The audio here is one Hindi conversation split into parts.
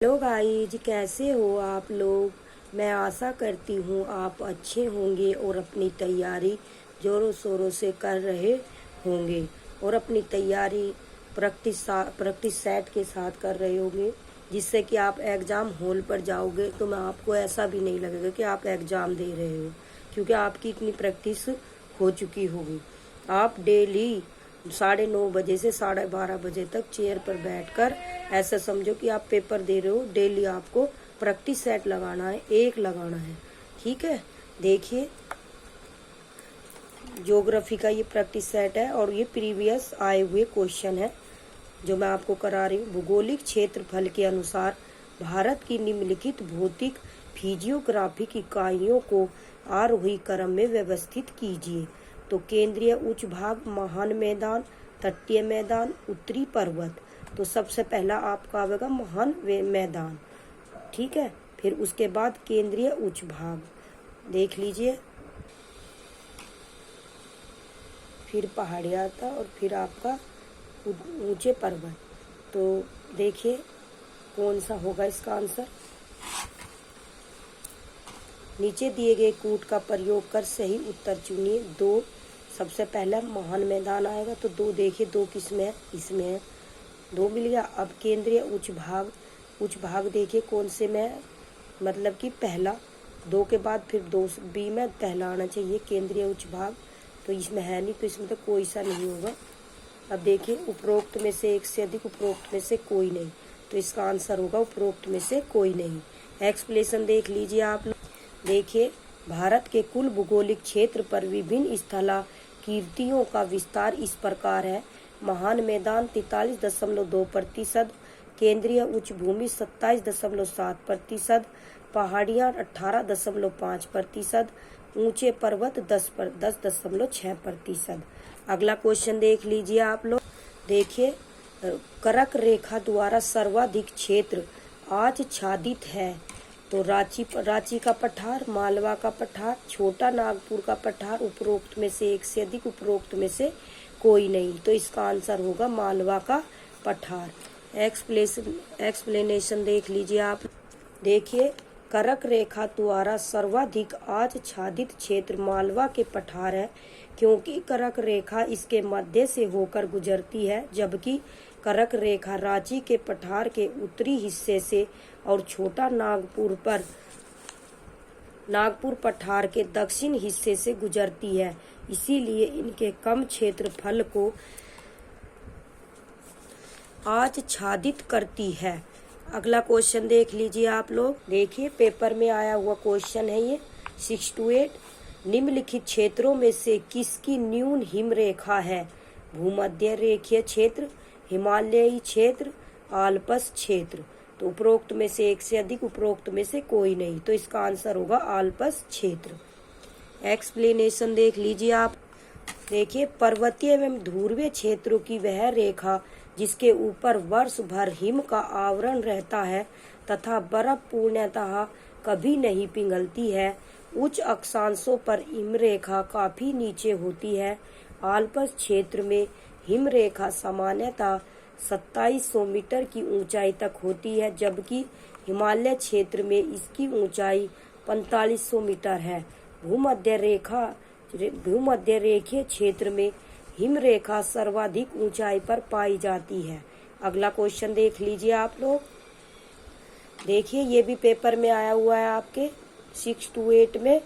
हेलो गाइज, कैसे हो आप लोग। मैं आशा करती हूँ आप अच्छे होंगे और अपनी तैयारी ज़ोरों शोरों से कर रहे होंगे और अपनी तैयारी प्रैक्टिस सेट के साथ कर रहे होंगे, जिससे कि आप एग्ज़ाम हॉल पर जाओगे तो मैं आपको ऐसा भी नहीं लगेगा कि आप एग्ज़ाम दे रहे हो, क्योंकि आपकी इतनी प्रैक्टिस हो चुकी होगी। आप डेली 9:30 से 12:30 बजे तक चेयर पर बैठकर ऐसा समझो कि आप पेपर दे रहे हो। डेली आपको प्रैक्टिस सेट लगाना है, एक लगाना है, ठीक है। देखिए, ज्योग्राफी का ये प्रैक्टिस सेट है और ये प्रीवियस आए हुए क्वेश्चन है जो मैं आपको करा रही हूँ। भूगोलिक क्षेत्रफल के अनुसार भारत की निम्नलिखित भौतिक फिजियोग्राफिक इकाइयों को आरोही क्रम में व्यवस्थित कीजिए। तो केंद्रीय उच्च भाग, महान मैदान, तटीय मैदान, उत्तरी पर्वत। तो सबसे पहला आपका आएगा महान मैदान, ठीक है। फिर उसके बाद केंद्रीय उच्च भाग देख लीजिए, फिर पहाड़ी आता और फिर आपका ऊंचे पर्वत। तो देखिए कौन सा होगा इसका आंसर। नीचे दिए गए कूट का प्रयोग कर सही उत्तर चुनिए। 2 सबसे पहला महान मैदान आएगा, तो 2 देखिए 2 किस में है, इसमें है, 2 मिल गया। अब केंद्रीय उच्च भाग देखिए कौन से में है, मतलब कि पहला, 2 के बाद फिर 2 बी में पहला आना चाहिए केंद्रीय उच्च भाग, तो इसमें है नहीं, तो इसमें तो कोई सा नहीं होगा। अब देखिए उपरोक्त में से एक से अधिक, उपरोक्त में से कोई नहीं, तो इसका आंसर होगा उपरोक्त में से कोई नहीं। एक्सप्लेनेशन देख लीजिए आप लोग। देखिए, भारत के कुल भूगोलिक क्षेत्र पर विभिन्न स्थलाकृतियों का विस्तार इस प्रकार है। महान मैदान 43.2%, केंद्रीय उच्च भूमि 27.7%, पहाड़ियाँ 18.5%, ऊंचे पर्वत 10.6%। अगला क्वेश्चन देख लीजिए आप लोग। देखिए, कर्क रेखा द्वारा सर्वाधिक क्षेत्र आच्छादित है। तो रांची का पठार, मालवा का पठार, छोटा नागपुर का पठार, उपरोक्त में से एक से अधिक, उपरोक्त में से कोई नहीं, तो इसका आंसर होगा मालवा का पठार। एक्सप्लेनेशन देख लीजिए आप। देखिए, कर्क रेखा द्वारा सर्वाधिक आच्छादित क्षेत्र मालवा के पठार है, क्योंकि कर्क रेखा इसके मध्य से होकर गुजरती है, जबकि कर्क रेखा रांची के पठार के उत्तरी हिस्से से और छोटा नागपुर पठार के दक्षिण हिस्से से गुजरती है, इसीलिए इनके कम क्षेत्रफल को आच्छादित करती है। अगला क्वेश्चन देख लीजिए आप लोग। देखिए, पेपर में आया हुआ क्वेश्चन है ये 6 to 8। निम्नलिखित क्षेत्रों में से किसकी न्यून हिम रेखा है। भूमध्य रेखीय क्षेत्र, हिमालयी क्षेत्र, आल्प्स क्षेत्र। तो उपरोक्त में से एक से अधिक, उपरोक्त में से कोई नहीं, तो इसका आंसर होगा आल्प्स क्षेत्र। एक्सप्लेनेशन देख लीजिए आप। देखिए, पर्वतीय एवं ध्रुवीय क्षेत्रों की वह रेखा जिसके ऊपर वर्ष भर हिम का आवरण रहता है तथा बर्फ पूर्णतः कभी नहीं पिघलती है। उच्च अक्षांशों पर हिम रेखा काफी नीचे होती है। आल्प्स क्षेत्र में हिम रेखा सामान्यतः 2700 मीटर की ऊंचाई तक होती है, जबकि हिमालय क्षेत्र में इसकी ऊंचाई 4500 मीटर है। भूमध्य रेखीय क्षेत्र में हिम रेखा सर्वाधिक ऊंचाई पर पाई जाती है। अगला क्वेश्चन देख लीजिए आप लोग। देखिए, ये भी पेपर में आया हुआ है आपके 6 to 8 में।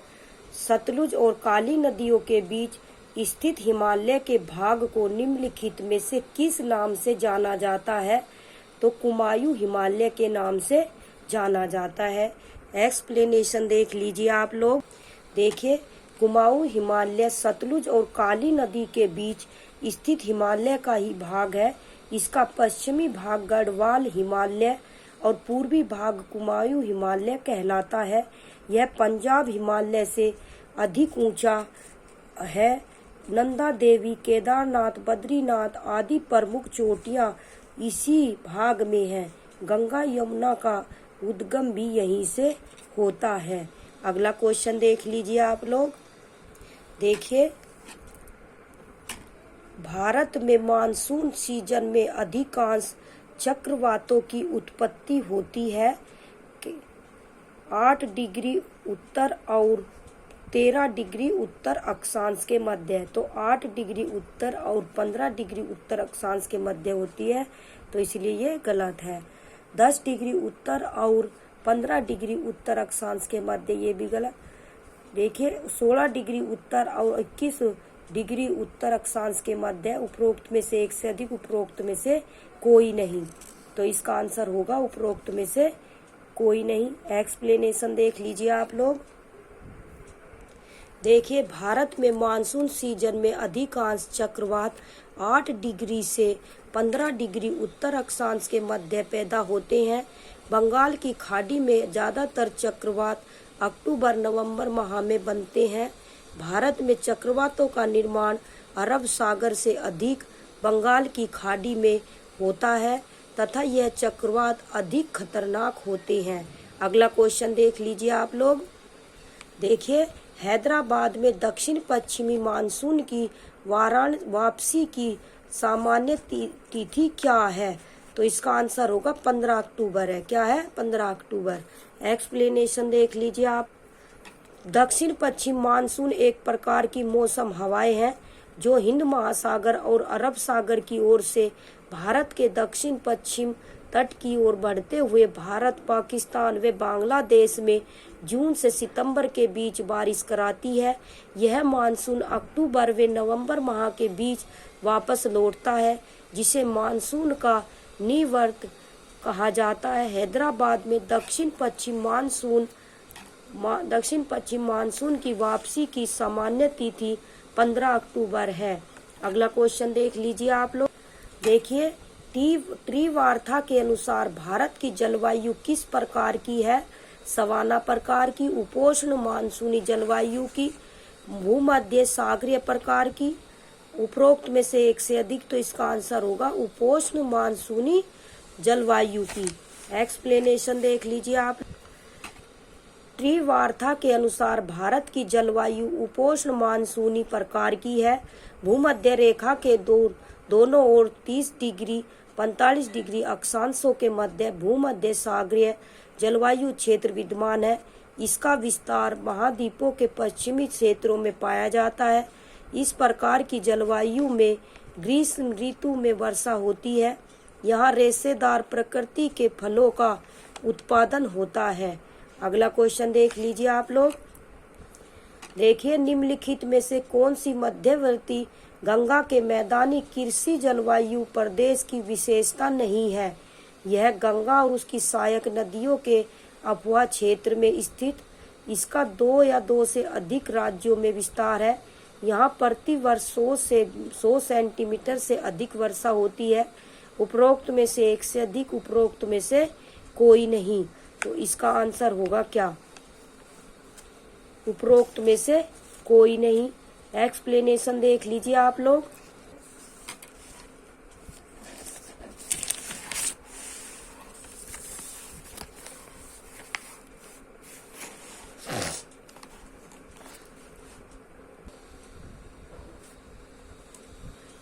सतलुज और काली नदियों के बीच स्थित हिमालय के भाग को निम्नलिखित में से किस नाम से जाना जाता है। तो कुमायूं हिमालय के नाम से जाना जाता है। एक्सप्लेनेशन देख लीजिए आप लोग। देखिए, कुमाऊं हिमालय सतलुज और काली नदी के बीच स्थित हिमालय का ही भाग है। इसका पश्चिमी भाग गढ़वाल हिमालय और पूर्वी भाग कुमायूं हिमालय कहलाता है। यह पंजाब हिमालय से अधिक ऊंचा है। नंदा देवी, केदारनाथ, बद्रीनाथ आदि प्रमुख चोटियां इसी भाग में हैं। गंगा यमुना का उद्गम भी यहीं से होता है। अगला क्वेश्चन देख लीजिए आप लोग। देखिए, भारत में मानसून सीजन में अधिकांश चक्रवातों की उत्पत्ति होती है 8 डिग्री उत्तर और 13 डिग्री उत्तर अक्षांश के मध्य। तो 8 डिग्री उत्तर और 15 डिग्री उत्तर अक्षांश के मध्य होती है, तो इसलिए ये गलत है। 10 डिग्री उत्तर और 15 डिग्री उत्तर अक्षांश के मध्य, ये भी गलत। देखिए 16 डिग्री उत्तर और 21 डिग्री उत्तर अक्षांश के मध्य, उपरोक्त में से एक से अधिक, उपरोक्त में से कोई नहीं। तो इसका आंसर होगा उपरोक्त में से कोई नहीं। एक्सप्लेनेशन देख लीजिए आप लोग। देखिए भारत में मानसून सीजन में अधिकांश चक्रवात 8 डिग्री से 15 डिग्री उत्तर अक्षांश के मध्य पैदा होते हैं। बंगाल की खाड़ी में ज्यादातर चक्रवात अक्टूबर नवंबर माह में बनते हैं। भारत में चक्रवातों का निर्माण अरब सागर से अधिक बंगाल की खाड़ी में होता है तथा यह चक्रवात अधिक खतरनाक होते हैं। अगला क्वेश्चन देख लीजिए आप लोग। देखिए हैदराबाद में दक्षिण पश्चिमी मानसून की वापसी की सामान्य तिथि क्या है? तो इसका आंसर होगा 15 अक्टूबर है। क्या है? 15 अक्टूबर। एक्सप्लेनेशन देख लीजिए आप। दक्षिण पश्चिम मानसून एक प्रकार की मौसम हवाएं हैं जो हिंद महासागर और अरब सागर की ओर से भारत के दक्षिण पश्चिम तट की ओर बढ़ते हुए भारत, पाकिस्तान व बांग्लादेश में जून से सितंबर के बीच बारिश कराती है। यह मानसून अक्टूबर व नवंबर माह के बीच वापस लौटता है, जिसे मानसून का निवर्त कहा जाता है। हैदराबाद में दक्षिण पश्चिम मानसून की वापसी की सामान्य तिथि 15 अक्टूबर है। अगला क्वेश्चन देख लीजिए आप लोग। देखिए त्रिवार्ता के अनुसार भारत की जलवायु किस प्रकार की है? सवाना प्रकार की, उपोष्ण मानसूनी जलवायु की, भूमध्य सागरीय प्रकार की, उपरोक्त में से एक से अधिक। तो इसका आंसर होगा उपोष्ण मानसूनी जलवायु की। एक्सप्लेनेशन देख लीजिए आप। त्रिवार्ता के अनुसार भारत की जलवायु उपोष्ण मानसूनी प्रकार की है। भूमध्य रेखा के दोनों ओर 30 डिग्री 45 डिग्री अक्षांशों के मध्य भूमध्य सागरीय जलवायु क्षेत्र विद्यमान है। इसका विस्तार महाद्वीपों के पश्चिमी क्षेत्रों में पाया जाता है। इस प्रकार की जलवायु में ग्रीष्म ऋतु में वर्षा होती है। यहाँ रेशेदार प्रकृति के फलों का उत्पादन होता है। अगला क्वेश्चन देख लीजिए आप लोग। देखिए निम्नलिखित में से कौन सी मध्यवर्ती गंगा के मैदानी कृषि जलवायु प्रदेश की विशेषता नहीं है? यह गंगा और उसकी सहायक नदियों के अफवाह क्षेत्र में स्थित। इसका 2 या 2 से अधिक राज्यों में विस्तार है। यहाँ प्रति वर्ष 100 सेंटीमीटर से अधिक वर्षा होती है। उपरोक्त में से एक से अधिक, उपरोक्त में से कोई नहीं। तो इसका आंसर होगा क्या? उपरोक्त में से कोई नहीं। एक्सप्लेनेशन देख लीजिए आप लोग।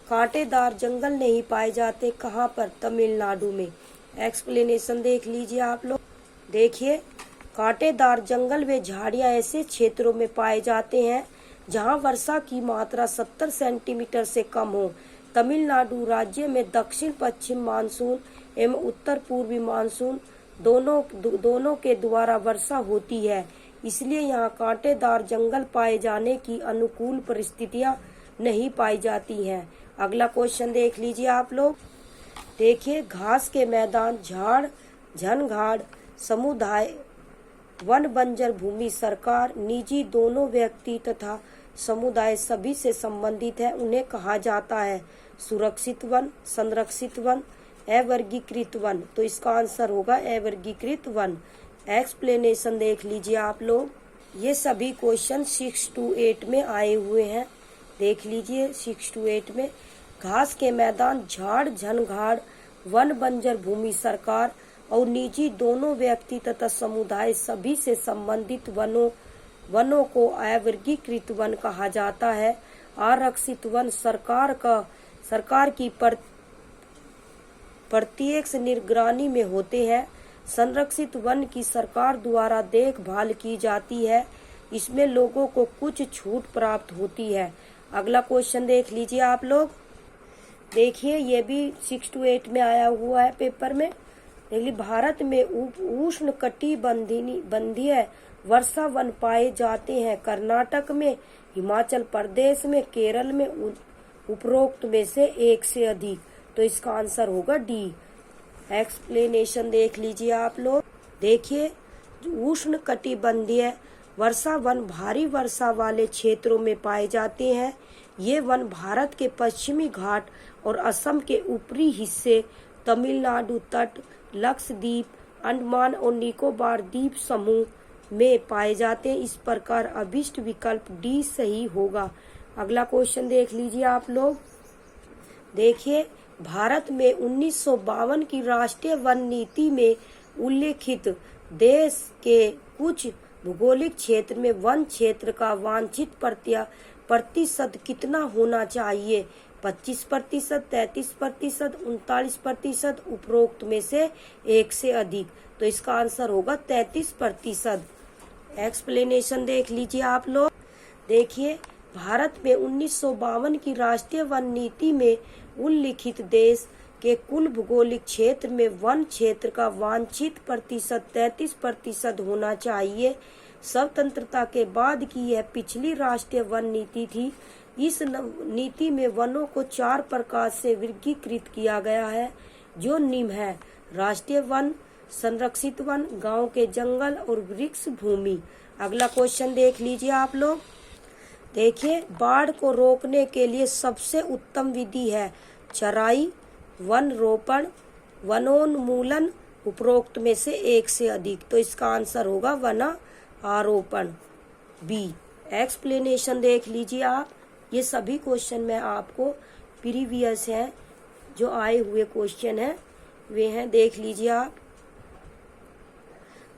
कांटेदार जंगल नहीं पाए जाते कहाँ पर? तमिलनाडु में। एक्सप्लेनेशन देख लीजिए आप लोग। देखिए कांटेदार जंगल व झाड़ियाँ ऐसे क्षेत्रों में पाए जाते हैं जहाँ वर्षा की मात्रा 70 सेंटीमीटर से कम हो। तमिलनाडु राज्य में दक्षिण पश्चिम मानसून एवं उत्तर पूर्वी मानसून दोनों के द्वारा वर्षा होती है, इसलिए यहाँ कांटेदार जंगल पाए जाने की अनुकूल परिस्थितियाँ नहीं पाई जाती हैं। अगला क्वेश्चन देख लीजिए आप लोग। देखिए घास के मैदान, झाड़ झंखाड़, समुदाय, वन, बंजर भूमि सरकार, निजी दोनों व्यक्ति तथा समुदाय सभी से संबंधित है। उन्हें कहा जाता है सुरक्षित वन, संरक्षित वन, अवर्गीकृत वन। तो इसका आंसर होगा अवर्गीकृत वन। एक्सप्लेनेशन देख लीजिए आप लोग। ये सभी क्वेश्चन 6 to 8 में आए हुए हैं। देख लीजिए 6 to 8 में घास के मैदान, झाड़ झंखाड़, वन, बंजर भूमि सरकार और निजी दोनों व्यक्ति तथा समुदाय सभी से संबंधित वनों को अवर्गीकृत वन कहा जाता है। आरक्षित वन सरकार की प्रत्यक्ष निगरानी में होते हैं। संरक्षित वन की सरकार द्वारा देखभाल की जाती है। इसमें लोगों को कुछ छूट प्राप्त होती है। अगला क्वेश्चन देख लीजिए आप लोग। देखिए ये भी 6 to 8 में आया हुआ है पेपर में। देखिए भारत में उष्ण कटिबंधीय वर्षा वन पाए जाते हैं। कर्नाटक में, हिमाचल प्रदेश में, केरल में, उपरोक्त में से एक से अधिक। तो इसका आंसर होगा डी। एक्सप्लेनेशन देख लीजिए आप लोग। देखिए उष्ण कटिबंधीय वर्षा वन भारी वर्षा वाले क्षेत्रों में पाए जाते हैं। ये वन भारत के पश्चिमी घाट और असम के ऊपरी हिस्से, तमिलनाडु तट, लक्षद्वीप, अंडमान और निकोबार द्वीप समूह में पाए जाते हैं। इस प्रकार अभिष्ट विकल्प डी सही होगा। अगला क्वेश्चन देख लीजिए आप लोग। देखिए भारत में 1952 की राष्ट्रीय वन नीति में उल्लेखित देश के कुछ भौगोलिक क्षेत्र में वन क्षेत्र का वांछित प्रतिशत कितना होना चाहिए? 25%, 33%, 39%, उपरोक्त में से एक से अधिक। तो इसका आंसर होगा 33%। एक्सप्लेनेशन देख लीजिए आप लोग। देखिए भारत में 1952 की राष्ट्रीय वन नीति में उल्लिखित देश के कुल भौगोलिक क्षेत्र में वन क्षेत्र का वांछित प्रतिशत 33% होना चाहिए। स्वतंत्रता के बाद की यह पिछली राष्ट्रीय वन नीति थी। इस नीति में वनों को 4 प्रकार से वर्गीकृत किया गया है, जो निम्न है: राष्ट्रीय वन, संरक्षित वन, गांव के जंगल और वृक्ष भूमि। अगला क्वेश्चन देख लीजिए आप लोग। देखिए बाढ़ को रोकने के लिए सबसे उत्तम विधि है चराई, वन रोपण, वनोन्मूलन, उपरोक्त में से एक से अधिक। तो इसका आंसर होगा वन आरोपण, बी। एक्सप्लेनेशन देख लीजिए आप। ये सभी क्वेश्चन मैं आपको प्रीवियस हैं, जो आए हुए क्वेश्चन हैं वे हैं, देख लीजिए आप।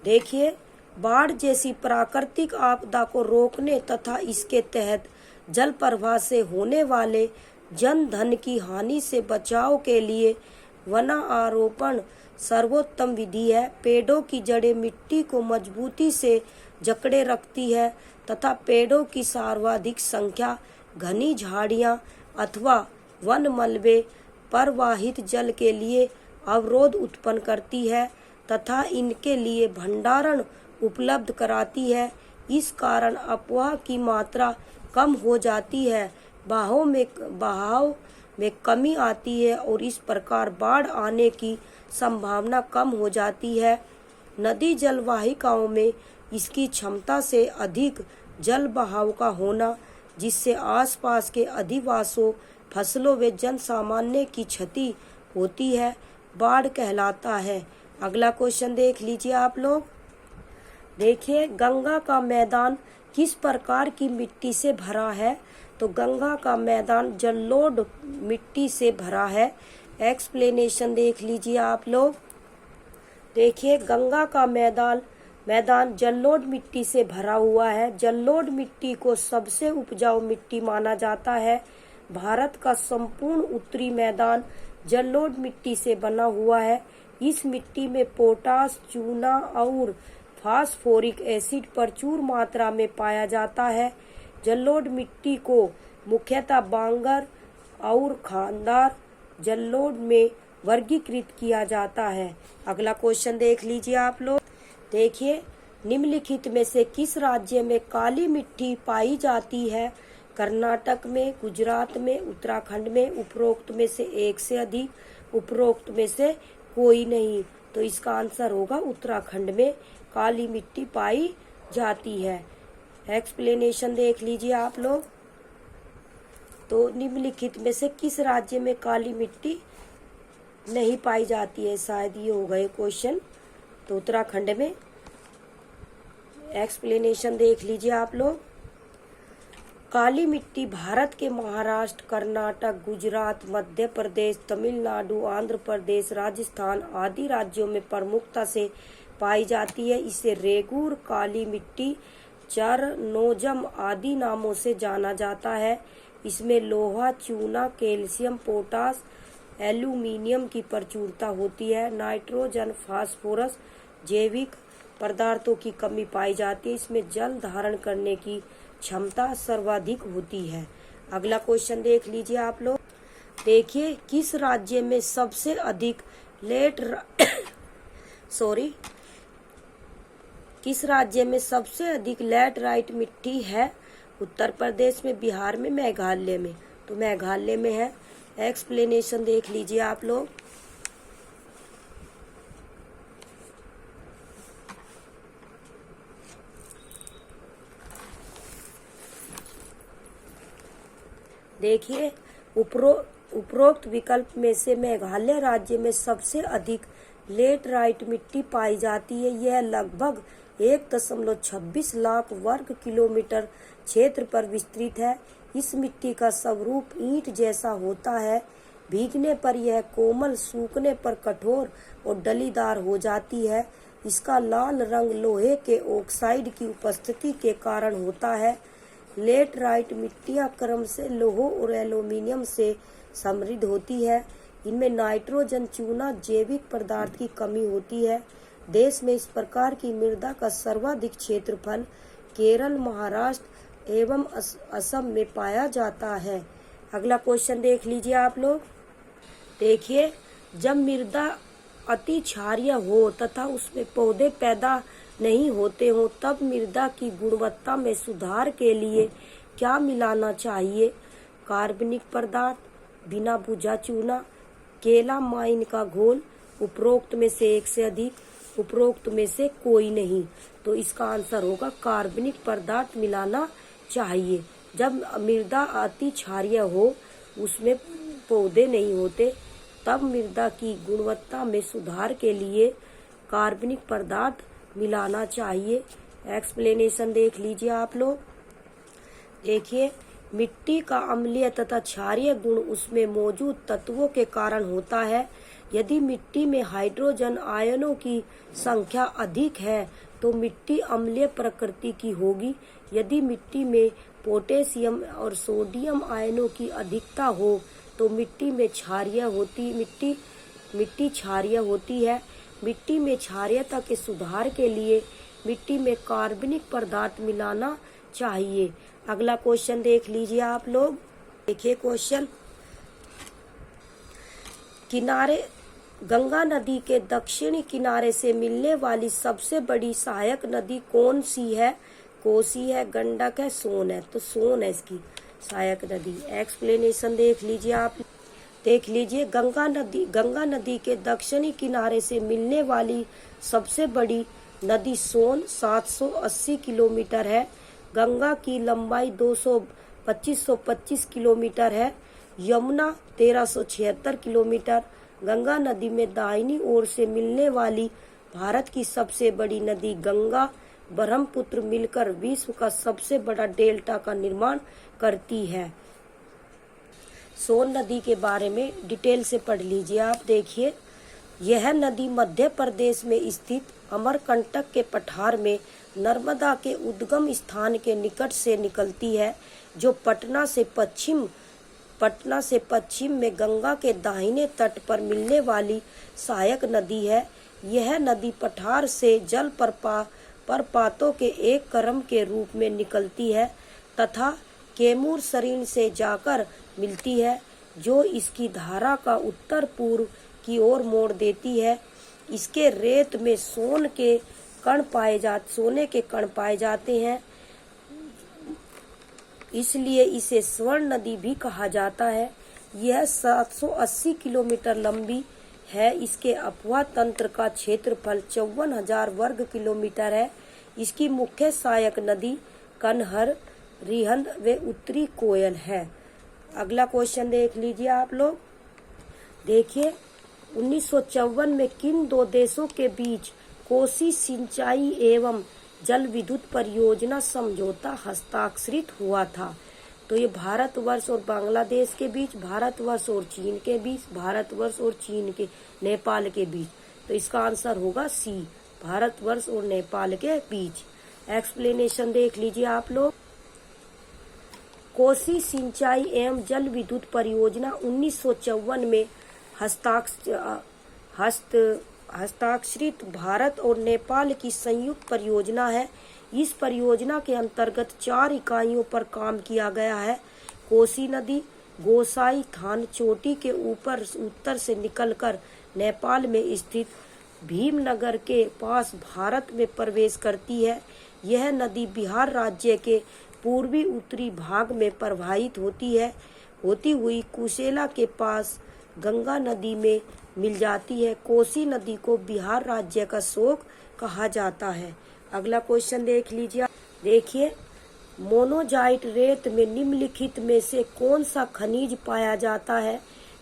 देखिए बाढ़ जैसी प्राकृतिक आपदा को रोकने तथा इसके तहत जल प्रवाह से होने वाले जन धन की हानि से बचाव के लिए वनारोपण सर्वोत्तम विधि है। पेड़ों की जड़ें मिट्टी को मजबूती से जकड़े रखती है तथा पेड़ों की सर्वाधिक संख्या घनी झाड़ियां अथवा वन मलबे प्रवाहित जल के लिए अवरोध उत्पन्न करती है तथा इनके लिए भंडारण उपलब्ध कराती है। इस कारण अपवाह की मात्रा कम हो जाती है, बहाव में कमी आती है और इस प्रकार बाढ़ आने की संभावना कम हो जाती है। नदी जलवाहिकाओं में इसकी क्षमता से अधिक जल बहाव का होना, जिससे आसपास के अधिवासों, फसलों व जन सामान्य की क्षति होती है, बाढ़ कहलाता है। अगला क्वेश्चन देख लीजिए आप लोग। देखिए गंगा का मैदान किस प्रकार की मिट्टी से भरा है? तो गंगा का मैदान जलोढ़ मिट्टी से भरा है। एक्सप्लेनेशन देख लीजिए आप लोग। देखिए गंगा का मैदान जलोढ़ मिट्टी से भरा हुआ है। जलोढ़ मिट्टी को सबसे उपजाऊ मिट्टी माना जाता है। भारत का संपूर्ण उत्तरी मैदान जलोढ़ मिट्टी से बना हुआ है। इस मिट्टी में पोटास, चूना और फास्फोरिक एसिड प्रचुर मात्रा में पाया जाता है। जलोढ़ मिट्टी को मुख्यतः बांगर और खानदार जलोढ़ में वर्गीकृत किया जाता है। अगला क्वेश्चन देख लीजिए आप लोग। देखिए निम्नलिखित में से किस राज्य में काली मिट्टी पाई जाती है? कर्नाटक में, गुजरात में, उत्तराखंड में, उपरोक्त में से एक से अधिक, उपरोक्त में से कोई नहीं। तो इसका आंसर होगा उत्तराखंड में काली मिट्टी पाई जाती है। एक्सप्लेनेशन देख लीजिए आप लोग। तो निम्नलिखित में से किस राज्य में काली मिट्टी नहीं पाई जाती है? शायद ये हो गए क्वेश्चन। तो उत्तराखंड में। एक्सप्लेनेशन देख लीजिए आप लोग। काली मिट्टी भारत के महाराष्ट्र, कर्नाटक, गुजरात, मध्य प्रदेश, तमिलनाडु, आंध्र प्रदेश, राजस्थान आदि राज्यों में प्रमुखता से पाई जाती है। इसे रेगूर, काली मिट्टी, चरनोजम आदि नामों से जाना जाता है। इसमें लोहा, चूना, कैल्शियम, पोटास एल्यूमीनियम की प्रचुरता होती है। नाइट्रोजन, फास्फोरस जैविक पदार्थों की कमी पाई जाती है। इसमें जल धारण करने की क्षमता सर्वाधिक होती है। अगला क्वेश्चन देख लीजिए आप लोग। देखिए, किस राज्य में सबसे अधिक किस राज्य में सबसे अधिक लैटराइट मिट्टी है? उत्तर प्रदेश में, बिहार में, मेघालय में। तो मेघालय में है। एक्सप्लेनेशन देख लीजिए आप लोग। देखिए, उपरोक्त विकल्प में से मेघालय राज्य में सबसे अधिक लेटराइट मिट्टी पाई जाती है। यह लगभग 1.26 लाख वर्ग किलोमीटर क्षेत्र पर विस्तृत है। इस मिट्टी का स्वरूप ईंट जैसा होता है। भीगने पर यह कोमल, सूखने पर कठोर और डलीदार हो जाती है। इसका लाल रंग लोहे के ऑक्साइड की उपस्थिति के कारण होता है। लेटराइट मिट्टियां क्रम से लोह और एल्यूमीनियम से समृद्ध होती है। इनमें नाइट्रोजन, चूना, जैविक पदार्थ की कमी होती है। देश में इस प्रकार की मृदा का सर्वाधिक क्षेत्रफल केरल, महाराष्ट्र एवं असम में पाया जाता है। अगला क्वेश्चन देख लीजिए आप लोग। देखिए, जब मृदा अति क्षारीय हो तथा उसमें पौधे पैदा नहीं होते हो, तब मृदा की गुणवत्ता में सुधार के लिए क्या मिलाना चाहिए? कार्बनिक पदार्थ, बिना बुझा चूना, केलामाइन का घोल, उपरोक्त में से एक से अधिक, उपरोक्त में से कोई नहीं। तो इसका आंसर होगा कार्बनिक पदार्थ मिलाना चाहिए। जब मृदा अति क्षारीय हो, उसमें पौधे नहीं होते, तब मृदा की गुणवत्ता में सुधार के लिए कार्बनिक पदार्थ मिलाना चाहिए। एक्सप्लेनेशन देख लीजिए आप लोग। देखिए, मिट्टी का अम्लीय तथा क्षारीय गुण उसमें मौजूद तत्वों के कारण होता है। यदि मिट्टी में हाइड्रोजन आयनों की संख्या अधिक है तो मिट्टी अम्लीय प्रकृति की होगी। यदि मिट्टी में पोटेशियम और सोडियम आयनों की अधिकता हो तो मिट्टी क्षारीय होती है। मिट्टी में क्षारीयता के सुधार के लिए मिट्टी में कार्बनिक पदार्थ मिलाना चाहिए। अगला क्वेश्चन देख लीजिए आप लोग। देखिए क्वेश्चन, गंगा नदी के दक्षिणी किनारे से मिलने वाली सबसे बड़ी सहायक नदी कौन सी है? कोसी है, गंडक है, सोन है। तो सोन है इसकी सहायक नदी। एक्सप्लेनेशन देख लीजिए आप। देख लीजिए, गंगा नदी के दक्षिणी किनारे से मिलने वाली सबसे बड़ी नदी सोन 780 किलोमीटर है। गंगा की लंबाई 2525 किलोमीटर है। यमुना 1376 किलोमीटर। गंगा नदी में दाहिनी ओर से मिलने वाली भारत की सबसे बड़ी नदी गंगा, ब्रह्मपुत्र मिलकर विश्व का सबसे बड़ा डेल्टा का निर्माण करती है। सोन नदी के बारे में डिटेल से पढ़ लीजिए आप। देखिए, यह नदी मध्य प्रदेश में स्थित अमरकंटक के पठार में नर्मदा के उद्गम स्थान के निकट से निकलती है, जो पटना से पश्चिम में गंगा के दाहिने तट पर मिलने वाली सहायक नदी है। यह नदी पठार से जल प्रपातों के एक क्रम के रूप में निकलती है तथा कैमूर सरीन से जाकर मिलती है, जो इसकी धारा का उत्तर पूर्व की ओर मोड़ देती है। इसके रेत में सोने के कण पाए जाते हैं, इसलिए इसे स्वर्ण नदी भी कहा जाता है। यह 780 किलोमीटर लंबी है। इसके अपवाह तंत्र का क्षेत्रफल 54,000 वर्ग किलोमीटर है। इसकी मुख्य सहायक नदी कनहर, रिहंद व उत्तरी कोयल है। अगला क्वेश्चन देख लीजिए आप लोग। देखिए, 1954 में किन दो देशों के बीच कोसी सिंचाई एवं जल विद्युत परियोजना समझौता हस्ताक्षरित हुआ था? तो ये भारतवर्ष और बांग्लादेश के बीच, भारतवर्ष और चीन के बीच, भारतवर्ष और नेपाल के बीच। तो इसका आंसर होगा सी, भारतवर्ष और नेपाल के बीच। एक्सप्लेनेशन देख लीजिए आप लोग। कोसी सिंचाई एवं जल विद्युत परियोजना 1954 में हस्ताक्षरित भारत और नेपाल की संयुक्त परियोजना है। इस परियोजना के अंतर्गत 4 इकाइयों पर काम किया गया है। कोसी नदी गोसाई थान चोटी के ऊपर उत्तर से निकलकर नेपाल में स्थित भीमनगर के पास भारत में प्रवेश करती है। यह नदी बिहार राज्य के पूर्वी उत्तरी भाग में प्रवाहित होती हुई कुशेला के पास गंगा नदी में मिल जाती है। कोसी नदी को बिहार राज्य का शोक कहा जाता है। अगला क्वेश्चन देख लीजिए। देखिए, मोनोजाइट रेत में निम्नलिखित में से कौन सा खनिज पाया जाता है?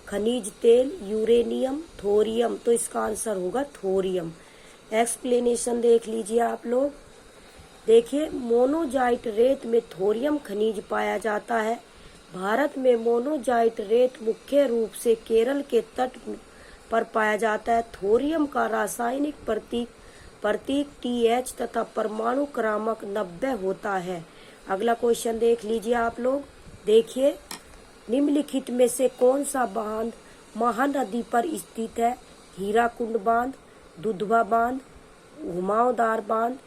खनिज तेल, यूरेनियम, थोरियम। तो इसका आंसर होगा थोरियम। एक्सप्लेनेशन देख लीजिए आप लोग। देखिए, मोनोजाइट रेत में थोरियम खनिज पाया जाता है। भारत में मोनोजाइट रेत मुख्य रूप से केरल के तट पर पाया जाता है। थोरियम का रासायनिक प्रतीक TH तथा परमाणु क्रमांक 90 होता है। अगला क्वेश्चन देख लीजिए आप लोग। देखिए, निम्नलिखित में से कौन सा बांध महानदी पर स्थित है? हीराकुंड बांध, दुधवा बांध, घुमावदार बांध।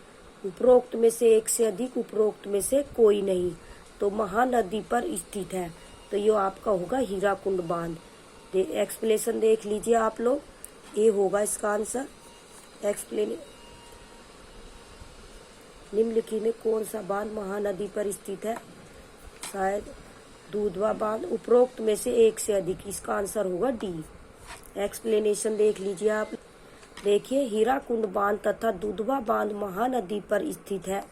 उपरोक्त में से एक से अधिक, उपरोक्त में से कोई नहीं। तो महानदी पर स्थित है, तो ये आपका होगा हीराकुंड बांध। एक्सप्लेनेशन देख लीजिए आप लोग। ये होगा इसका आंसर। निम्नलिखित में कौन सा बांध महानदी पर स्थित है? शायद दुधवा बांध। उपरोक्त में से एक से अधिक, इसका आंसर होगा डी। एक्सप्लेनेशन देख लीजिए आप। देखिए, हीराकुंड बांध तथा दुधवा बांध महानदी पर स्थित है।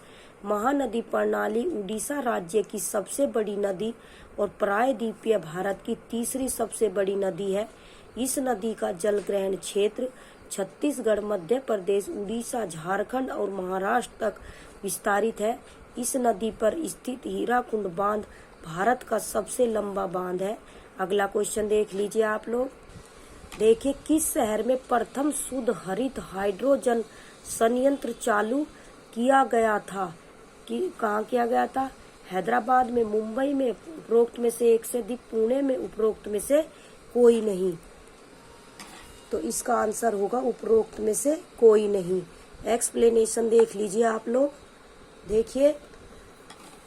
महानदी प्रणाली उड़ीसा राज्य की सबसे बड़ी नदी और प्रायद्वीपीय भारत की तीसरी सबसे बड़ी नदी है। इस नदी का जल ग्रहण क्षेत्र छत्तीसगढ़, मध्य प्रदेश, उड़ीसा, झारखंड और महाराष्ट्र तक विस्तारित है। इस नदी पर स्थित हीराकुंड बांध भारत का सबसे लंबा बांध है। अगला क्वेश्चन देख लीजिए आप लोग। देखिए, किस शहर में प्रथम शुद्ध हरित हाइड्रोजन संयंत्र चालू किया गया था? कहाँ किया गया था? हैदराबाद में, मुंबई में। उपरोक्त में से एक से अधिक, पुणे में। उपरोक्त में से कोई नहीं। तो इसका आंसर होगा उपरोक्त में से कोई नहीं। एक्सप्लेनेशन देख लीजिए आप लोग। देखिए,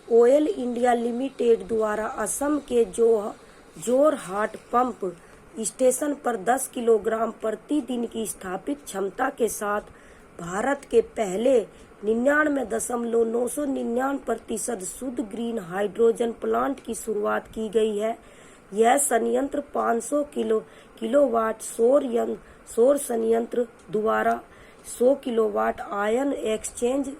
ऑयल इंडिया लिमिटेड द्वारा असम के जोरहाट पंप स्टेशन पर 10 किलोग्राम प्रतिदिन की स्थापित क्षमता के साथ भारत के पहले 99.999% शुद्ध ग्रीन हाइड्रोजन प्लांट की शुरुआत की गई है। यह संयंत्र 500 किलोवाट सौर संयंत्र द्वारा 100 kilowatt ion exchange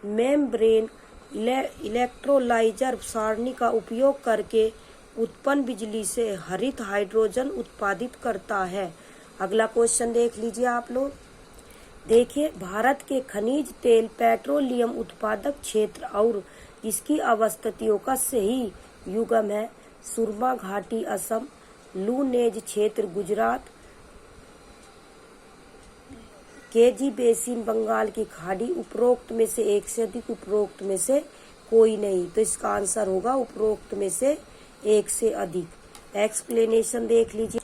membrane electrolyser सारणी का उपयोग करके उत्पन्न बिजली से हरित हाइड्रोजन उत्पादित करता है। अगला क्वेश्चन देख लीजिए आप लोग। देखिए, भारत के खनिज तेल पेट्रोलियम उत्पादक क्षेत्र और इसकी अवस्थितियों का सही युग्म है। सुरमा घाटी असम, लूनेज क्षेत्र गुजरात, केजी बेसिन बंगाल की खाड़ी। उपरोक्त में से एक से अधिक, उपरोक्त में से कोई नहीं। तो इसका आंसर होगा उपरोक्त में से एक से अधिक। एक्सप्लेनेशन देख लीजिए।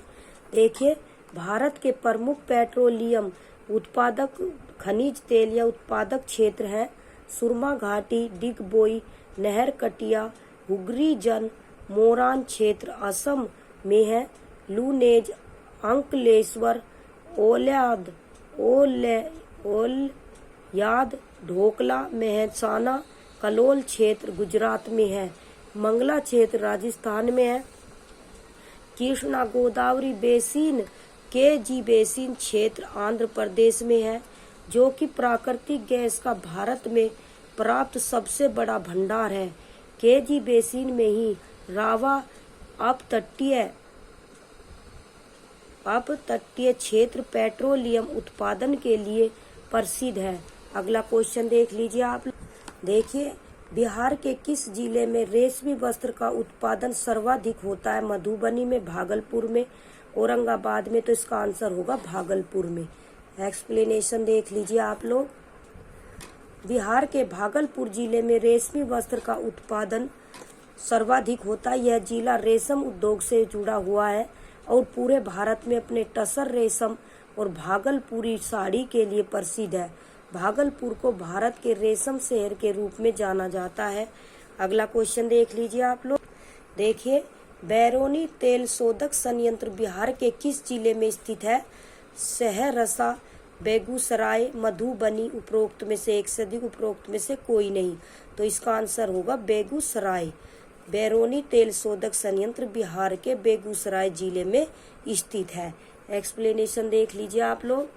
देखिए, भारत के प्रमुख पेट्रोलियम उत्पादक खनिज तेल या उत्पादक क्षेत्र हैं। सुरमा घाटी, डिगबोई, नहर कटिया, हुगरी जन, मोरान क्षेत्र असम में है। लूनेज, अंकलेश्वर, ओलयाद, ढोकला, मेहसाना, कलोल क्षेत्र गुजरात में है। मंगला क्षेत्र राजस्थान में है। Krishna Godavari basin, KG basin क्षेत्र आंध्र प्रदेश में है, जो कि प्राकृतिक गैस का भारत में प्राप्त सबसे बड़ा भंडार है। केजी बेसिन में ही रावा अपतटीय क्षेत्र पेट्रोलियम उत्पादन के लिए प्रसिद्ध है। अगला क्वेश्चन देख लीजिए आप। देखिए, बिहार के किस जिले में रेशमी वस्त्र का उत्पादन सर्वाधिक होता है? मधुबनी में, भागलपुर में, औरंगाबाद में। तो इसका आंसर होगा भागलपुर में। एक्सप्लेनेशन देख लीजिए आप लोग। बिहार के भागलपुर जिले में रेशमी वस्त्र का उत्पादन सर्वाधिक होता है। यह जिला रेशम उद्योग से जुड़ा हुआ है। और पूरे भारत में अपने टसर रेशम और भागलपुरी साड़ी के लिए प्रसिद्ध है। भागलपुर को भारत के रेशम शहर के रूप में जाना जाता है। अगला क्वेश्चन देख लीजिए आप लोग। देखिए, बैरोनी तेल शोधक संयंत्र बिहार के किस जिले में स्थित है? सहरसा, बेगूसराय, मधुबनी। उपरोक्त में से एक से अधिक, उपरोक्त में से कोई नहीं। तो इसका आंसर होगा बेगूसराय। बैरोनी तेल शोधक संयंत्र बिहार के बेगूसराय जिले में स्थित है। एक्सप्लेनेशन देख लीजिए आप लोग।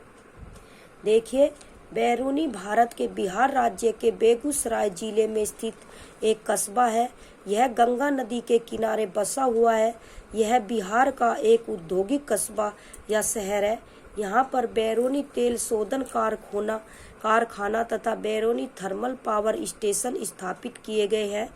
देखिए, बैरोनी भारत के बिहार राज्य के बेगूसराय जिले में स्थित एक कस्बा है। यह गंगा नदी के किनारे बसा हुआ है। यह बिहार का एक औद्योगिक कस्बा या शहर है। यहाँ पर बैरोनी तेल शोधन कारखाना तथा बैरोनी थर्मल पावर स्टेशन स्थापित किए गए हैं।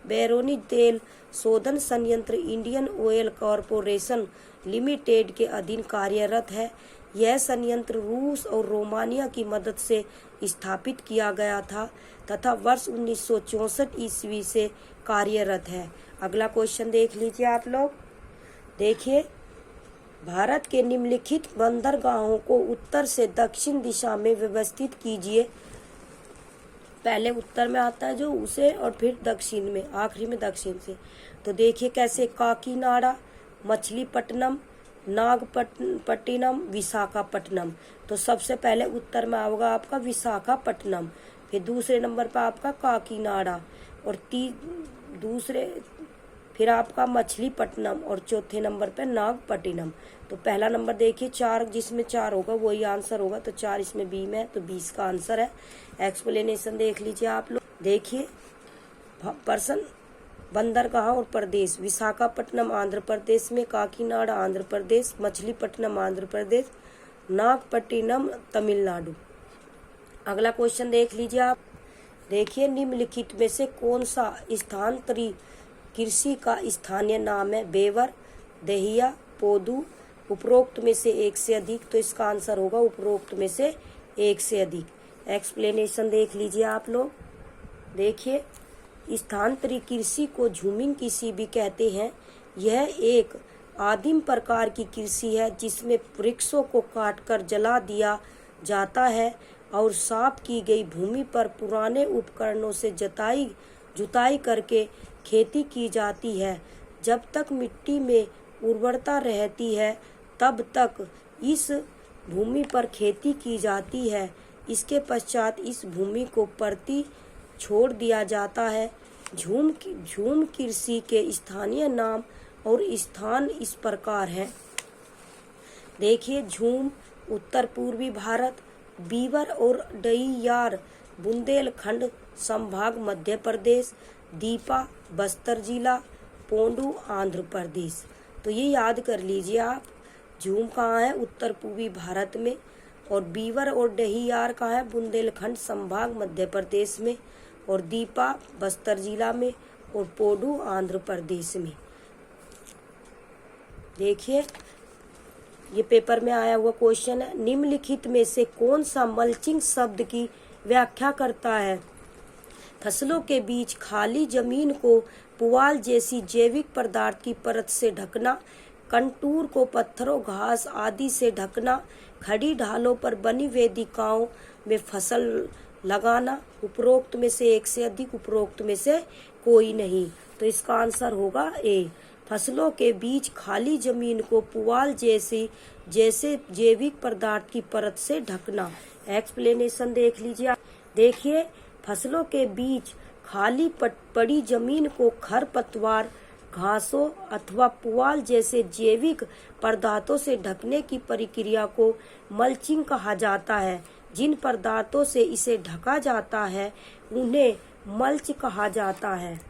बैरोनी तेल शोधन संयंत्र इंडियन ऑयल कॉरपोरेशन लिमिटेड के अधीन कार्यरत है। यह संयंत्र रूस और रोमानिया की मदद से स्थापित किया गया था तथा वर्ष 1964 ईस्वी से कार्यरत है। अगला क्वेश्चन देख लीजिए आप लोग। देखिए, भारत के निम्नलिखित बंदरगाहों को उत्तर से दक्षिण दिशा में व्यवस्थित कीजिए। पहले उत्तर में आता है जो उसे, और फिर दक्षिण में, आखिरी में दक्षिण से। तो देखिए कैसे, काकीनाडा, मछलीपट्टनम, नागपट्टिनम, विशाखापट्टनम। तो सबसे पहले उत्तर में आएगा आपका विशाखापट्टनम, फिर दूसरे नंबर पर आपका काकीनाडा, और फिर आपका मछलीपट्टनम, और चौथे नंबर पे नागपट्टिनम। तो पहला नंबर देखिए 4, जिसमें 4 होगा वही आंसर होगा। तो 4 इसमें बी में है, तो 20 का आंसर है। एक्सप्लेनेशन देख लीजिए आप लोग। देखिए, पर्सन बंदरगाह और प्रदेश, विशाखापट्टनम आंध्र प्रदेश में, काकीनाडा आंध्र प्रदेश, मछलीपट्टनम आंध्र प्रदेश, नागपट्टिनम तमिलनाडु। अगला क्वेश्चन देख लीजिए आप। देखिए, निम्नलिखित में से कौन सा स्थानांतरी कृषि का स्थानीय नाम है? बेवर, दहिया, पोदू। उपरोक्त में से एक से अधिक। तो इसका आंसर होगा उपरोक्त में से एक से अधिक। एक्सप्लेनेशन देख लीजिए आप लोग। देखिए, स्थानांतरी कृषि को झूमिंग कृषि भी कहते हैं। यह एक आदिम प्रकार की कृषि है जिसमें वृक्षों को काटकर जला दिया जाता है और साफ की गई भूमि पर पुराने उपकरणों से जुताई करके खेती की जाती है। जब तक मिट्टी में उर्वरता रहती है तब तक इस भूमि पर खेती की जाती है। इसके पश्चात इस भूमि को परती छोड़ दिया जाता है। झूम कृषि के स्थानीय नाम और स्थान इस प्रकार है। देखिए, झूम उत्तर पूर्वी भारत, बीवर और डैयार बुंदेलखंड संभाग मध्य प्रदेश, दीपा बस्तर जिला, पोंडू आंध्र प्रदेश। तो ये याद कर लीजिए आप। झूम कहाँ है? उत्तर पूर्वी भारत में। और बीवर और डैयार कहाँ है? बुंदेलखंड संभाग मध्य प्रदेश में। और दीपा बस्तर जिला में। और पोंडू आंध्र प्रदेश में। देखिए, ये पेपर में आया हुआ क्वेश्चन है। निम्नलिखित में से कौन सा मल्चिंग शब्द की व्याख्या करता है? फसलों के बीच खाली जमीन को पुआल जैसी जैविक पदार्थ की परत से ढकना, कंटूर को पत्थरों, घास आदि से ढकना, खड़ी ढालों पर बनी वेदिकाओं में फसल लगाना। उपरोक्त में से एक से अधिक, उपरोक्त में से कोई नहीं। तो इसका आंसर होगा ए। फसलों के बीच खाली जमीन को पुआल जैसे जैविक पदार्थ की परत से ढकना। एक्सप्लेनेशन देख लीजिए। देखिए, फसलों के बीच खाली पड़ी जमीन को खरपतवार, घासों अथवा पुआल जैसे जैविक पदार्थों से ढकने की प्रक्रिया को मल्चिंग कहा जाता है। जिन पदार्थों से इसे ढका जाता है उन्हें मल्च कहा जाता है।